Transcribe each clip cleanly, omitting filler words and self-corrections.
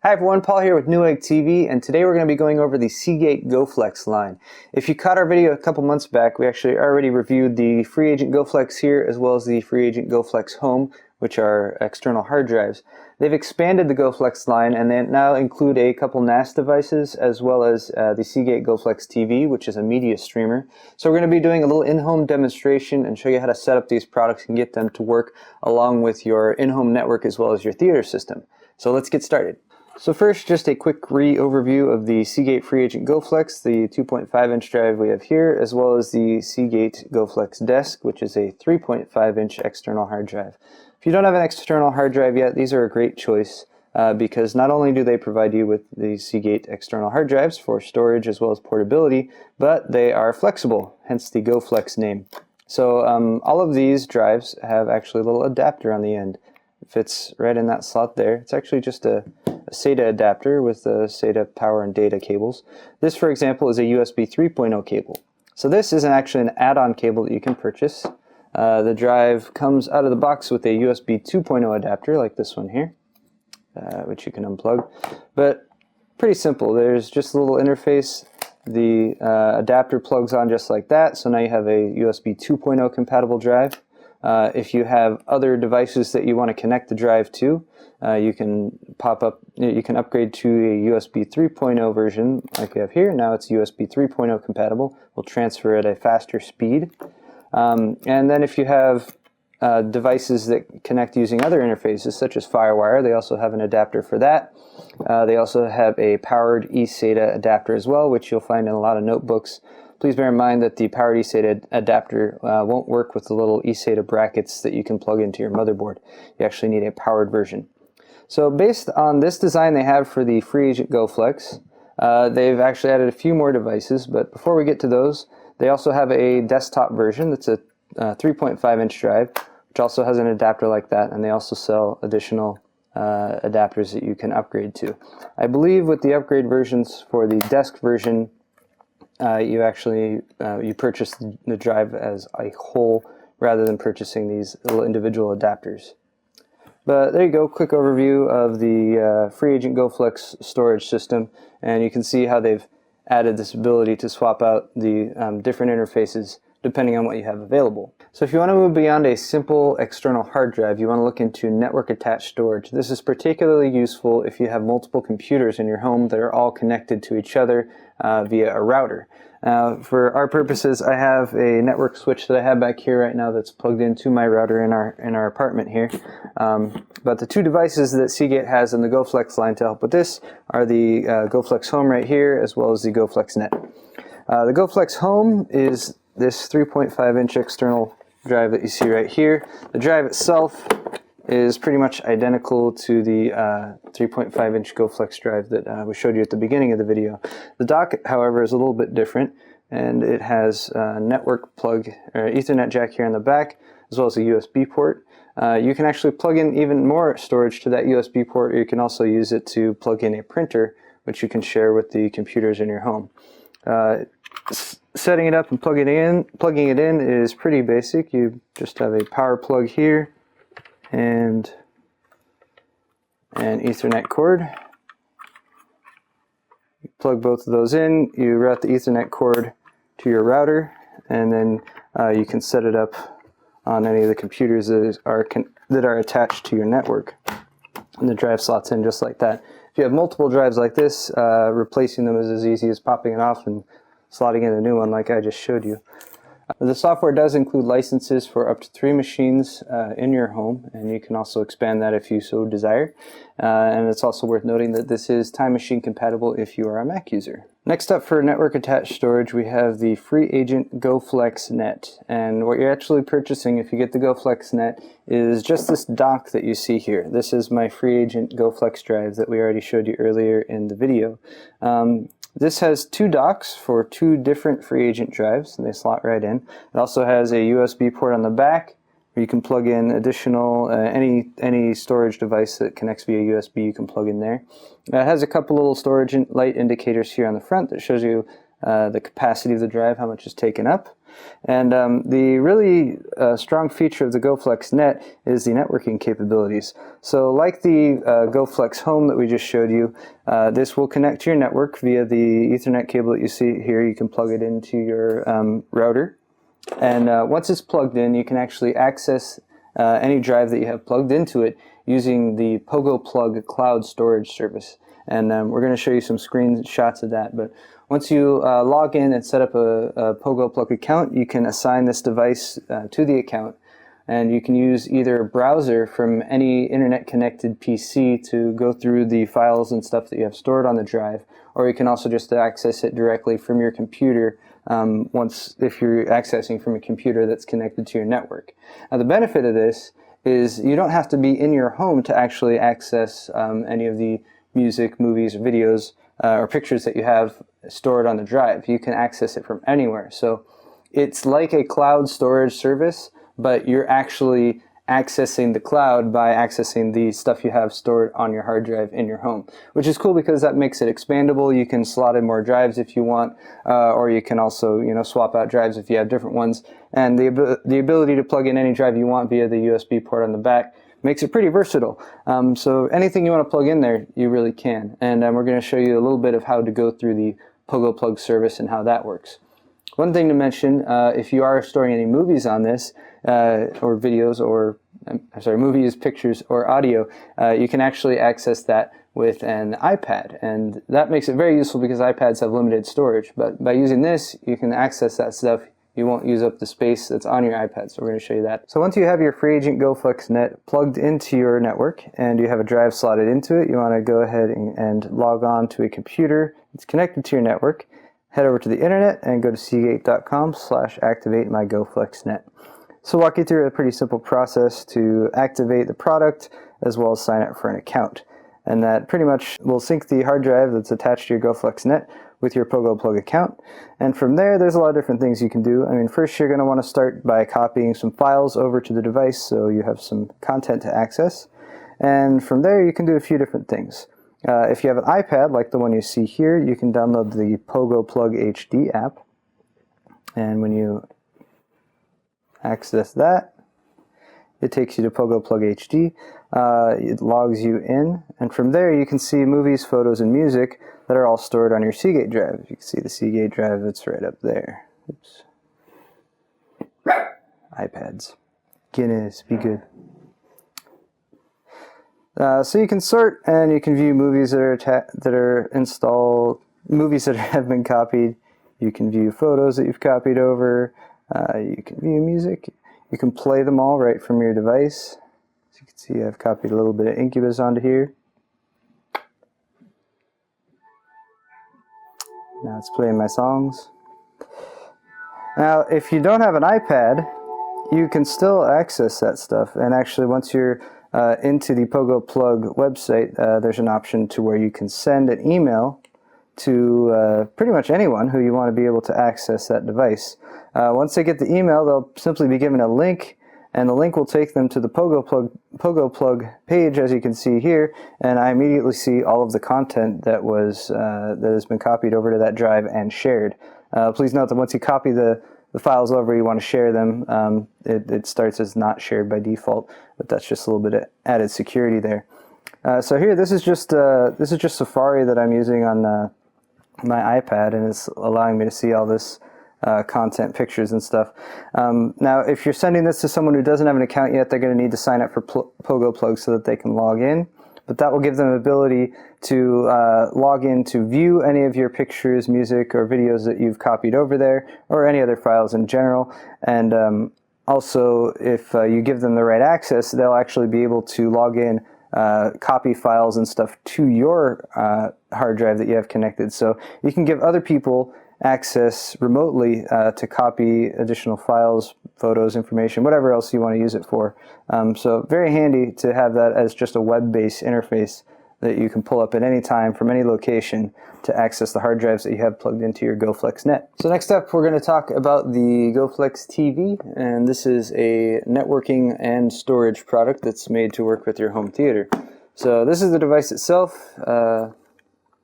Hi everyone, Paul here with Newegg TV, and today we're going to be going over the Seagate GoFlex line. If you caught our video a couple months back, we actually already reviewed the FreeAgent GoFlex here as well as the FreeAgent GoFlex Home, which are external hard drives. They've expanded the GoFlex line and they now include a couple NAS devices as well as the Seagate GoFlex TV, which is a media streamer. So we're going to be doing a little in-home demonstration and show you how to set up these products and get them to work along with your in-home network as well as your theater system. So let's get started. So first, just a quick overview of the Seagate FreeAgent GoFlex, the 2.5-inch drive we have here, as well as the Seagate GoFlex Desk, which is a 3.5-inch external hard drive. If you don't have an external hard drive yet, these are a great choice because not only do they provide you with the Seagate external hard drives for storage as well as portability, but they are flexible, hence the GoFlex name. So all of these drives have actually a little adapter on the end. It fits right in that slot there. It's actually just a SATA adapter with the SATA power and data cables. This, for example, is a USB 3.0 cable. So this isn't actually an add-on cable that you can purchase. The drive comes out of the box with a USB 2.0 adapter like this one here, which you can unplug. But pretty simple. There's just a little interface. The adapter plugs on just like that. So now you have a USB 2.0 compatible drive. If you have other devices that you want to connect the drive to, you can upgrade to a USB 3.0 version like we have here. Now it's USB 3.0 compatible. We'll transfer at a faster speed. And then if you have devices that connect using other interfaces such as Firewire, they also have an adapter for that. They also have a powered eSATA adapter as well, which you'll find in a lot of notebooks. Please bear in mind that the powered eSATA adapter won't work with the little eSATA brackets that you can plug into your motherboard. You actually need a powered version. So based on this design they have for the FreeAgent GoFlex, they've actually added a few more devices, but before we get to those, they also have a desktop version that's a 3.5-inch drive, which also has an adapter like that, and they also sell additional adapters that you can upgrade to. I believe with the upgrade versions for the desk version, you purchase the drive as a whole rather than purchasing these little individual adapters. But there you go, quick overview of the FreeAgent GoFlex storage system, and you can see how they've added this ability to swap out the different interfaces depending on what you have available. So if you want to move beyond a simple external hard drive, you want to look into network attached storage. This is particularly useful if you have multiple computers in your home that are all connected to each other via a router. For our purposes, I have a network switch that I have back here right now that's plugged into my router in our apartment here. But the two devices that Seagate has in the GoFlex line to help with this are the GoFlex Home right here as well as the GoFlex Net. The GoFlex Home is this 3.5-inch external drive that you see right here. The drive itself is pretty much identical to the 3.5-inch GoFlex drive that we showed you at the beginning of the video. The dock, however, is a little bit different, and it has a network plug or Ethernet jack here in the back, as well as a USB port. You can actually plug in even more storage to that USB port, or you can also use it to plug in a printer, which you can share with the computers in your home. Setting it up and plugging it in is pretty basic. You just have a power plug here and an Ethernet cord. You plug both of those in, you route the Ethernet cord to your router, and then you can set it up on any of the computers that are attached to your network. And the drive slots in just like that. If you have multiple drives like this, replacing them is as easy as popping it off and slotting in a new one like I just showed you. The software does include licenses for up to 3 machines in your home, and you can also expand that if you so desire. And it's also worth noting that this is Time Machine compatible if you are a Mac user. Next up for network attached storage, we have the FreeAgent GoFlex Net. And what you're actually purchasing if you get the GoFlex Net is just this dock that you see here. This is my FreeAgent GoFlex drive that we already showed you earlier in the video. This has 2 docks for 2 different FreeAgent drives, and they slot right in. It also has a USB port on the back where you can plug in additional, any storage device that connects via USB you can plug in there. It has a couple little storage light indicators here on the front that shows you the capacity of the drive, how much is taken up. And the really strong feature of the GoFlex Net is the networking capabilities. So like the GoFlex Home that we just showed you, this will connect to your network via the Ethernet cable that you see here. You can plug it into your router. And once it's plugged in, you can actually access any drive that you have plugged into it using the PogoPlug cloud storage service. And we're going to show you some screenshots of that. But once you log in and set up a PogoPlug account, you can assign this device to the account. And you can use either a browser from any internet-connected PC to go through the files and stuff that you have stored on the drive, or you can also just access it directly from your computer if you're accessing from a computer that's connected to your network. Now, the benefit of this is you don't have to be in your home to actually access any of the music, movies, or videos, or pictures that you have stored on the drive. You can access it from anywhere. So it's like a cloud storage service, but you're actually accessing the cloud by accessing the stuff you have stored on your hard drive in your home, which is cool because that makes it expandable. You can slot in more drives if you want, or you can also, swap out drives if you have different ones. And the ability to plug in any drive you want via the USB port on the back makes it pretty versatile. So anything you want to plug in there, you really can. And we're going to show you a little bit of how to go through the PogoPlug service and how that works. One thing to mention, if you are storing any movies on this, or videos, or movies, pictures, or audio, you can actually access that with an iPad. And that makes it very useful because iPads have limited storage. But by using this, you can access that stuff. You won't use up the space that's on your iPad, so we're going to show you that. So once you have your FreeAgent GoFlex Net plugged into your network and you have a drive slotted into it, you want to go ahead and log on to a computer that's connected to your network. Head over to the internet and go to seagate.com/activate-my-GoFlexNet. So walk you through a pretty simple process to activate the product as well as sign up for an account. And that pretty much will sync the hard drive that's attached to your GoFlex Net with your PogoPlug account. And from there, there's a lot of different things you can do. I mean, first you're going to want to start by copying some files over to the device so you have some content to access. And from there, you can do a few different things. If you have an iPad, like the one you see here, you can download the PogoPlug HD app. And when you access that, it takes you to PogoPlug HD. It logs you in, and from there you can see movies, photos, and music that are all stored on your Seagate drive. You can see the Seagate drive that's right up there. Oops. iPads. Guinness, be good. So you can sort and you can view movies that are installed, movies that have been copied. You can view photos that you've copied over. You can view music. You can play them all right from your device. As you can see, I've copied a little bit of Incubus onto here. Now it's playing my songs. Now, if you don't have an iPad, you can still access that stuff. And actually, once you're into the PogoPlug website, there's an option to where you can send an email to pretty much anyone who you want to be able to access that device. Once they get the email, they'll simply be given a link, and the link will take them to the PogoPlug page, as you can see here, and I immediately see all of the content that has been copied over to that drive and shared. Please note that once you copy the files over, you want to share them. It starts as not shared by default, but that's just a little bit of added security there. So here, this is just Safari that I'm using on my iPad, and it's allowing me to see all this content, pictures, and stuff. Now, if you're sending this to someone who doesn't have an account yet, they're going to need to sign up for PogoPlug so that they can log in. But that will give them the ability to log in to view any of your pictures, music, or videos that you've copied over there, or any other files in general. And also, if you give them the right access, they'll actually be able to log in, copy files and stuff to your hard drive that you have connected. So you can give other people access remotely to copy additional files, photos, information, whatever else you want to use it for. So very handy to have that as just a web-based interface that you can pull up at any time from any location to access the hard drives that you have plugged into your GoFlex Net. So next up, we're going to talk about the GoFlex TV, and this is a networking and storage product that's made to work with your home theater. So this is the device itself,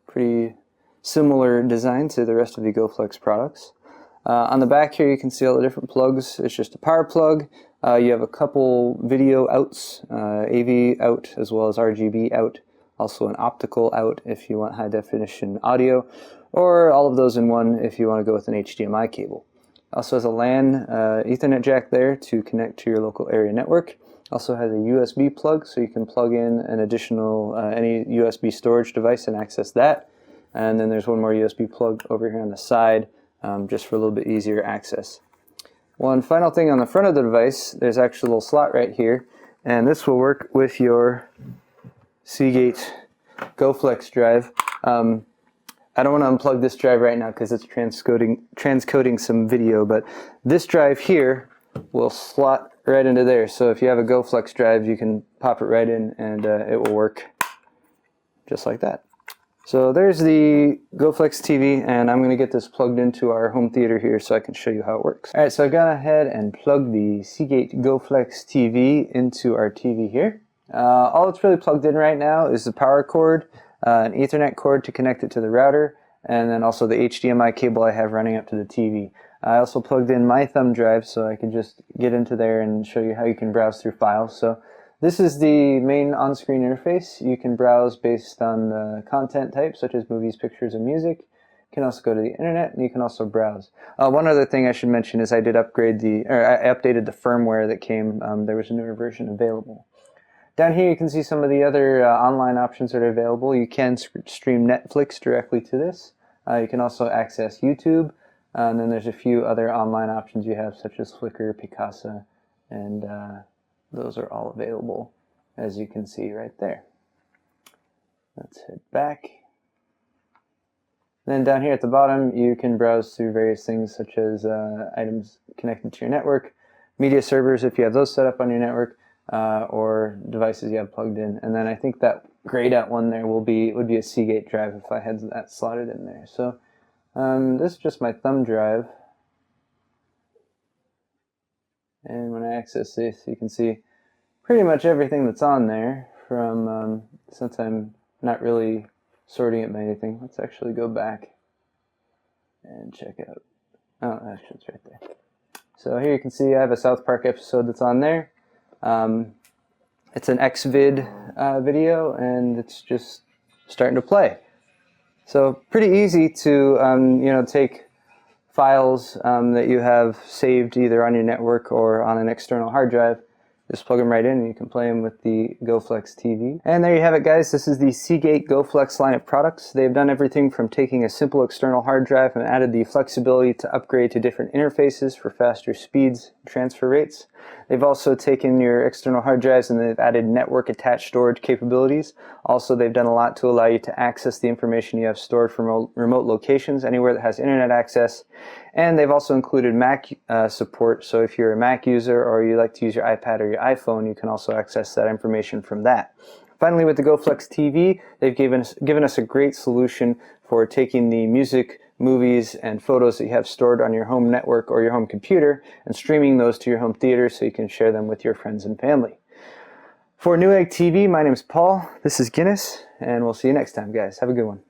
pretty similar design to the rest of the GoFlex products. On the back here you can see all the different plugs. It's just a power plug. You have a couple video outs, AV out as well as RGB out, also an optical out if you want high definition audio, or all of those in one if you want to go with an HDMI cable. Also has a LAN Ethernet jack there to connect to your local area network. Also has a USB plug, so you can plug in an additional any USB storage device and access that. And then there's one more USB plug over here on the side, just for a little bit easier access. One final thing on the front of the device, there's actually a little slot right here, and this will work with your Seagate GoFlex drive. I don't want to unplug this drive right now because it's transcoding some video, but this drive here will slot right into there. So if you have a GoFlex drive, you can pop it right in and it will work just like that. So there's the GoFlex TV, and I'm going to get this plugged into our home theater here so I can show you how it works. Alright, so I've gone ahead and plugged the Seagate GoFlex TV into our TV here. All it's really plugged in right now is the power cord, an Ethernet cord to connect it to the router, and then also the HDMI cable I have running up to the TV. I also plugged in my thumb drive so I can just get into there and show you how you can browse through files. So this is the main on-screen interface. You can browse based on the content type, such as movies, pictures, and music. You can also go to the internet, and you can also browse. One other thing I should mention is I updated the firmware that came. There was a newer version available. Down here you can see some of the other online options that are available. You can stream Netflix directly to this. You can also access YouTube. And then there's a few other online options you have, such as Flickr, Picasa, and those are all available, as you can see right there. Let's head back. Then down here at the bottom, you can browse through various things, such as items connected to your network, media servers if you have those set up on your network, or devices you have plugged in. And then I think that grayed out one there would be a Seagate drive if I had that slotted in there. So this is just my thumb drive. And when I access this, you can see pretty much everything that's on there from, since I'm not really sorting it by anything. Let's actually go back and check out. Oh, actually it's right there. So here you can see I have a South Park episode that's on there. It's an XVID video, and it's just starting to play. So pretty easy to take files that you have saved either on your network or on an external hard drive. Just plug them right in and you can play them with the GoFlex TV. And there you have it, guys. This is the Seagate GoFlex line of products. They've done everything from taking a simple external hard drive and added the flexibility to upgrade to different interfaces for faster speeds and transfer rates. They've also taken your external hard drives and they've added network attached storage capabilities. Also, they've done a lot to allow you to access the information you have stored from remote locations, anywhere that has internet access. And they've also included Mac support, so if you're a Mac user or you like to use your iPad or your iPhone, you can also access that information from that. Finally, with the GoFlex TV, they've given us a great solution for taking the music, movies, and photos that you have stored on your home network or your home computer and streaming those to your home theater so you can share them with your friends and family. For Newegg TV, my name is Paul, this is Guinness, and we'll see you next time, guys. Have a good one.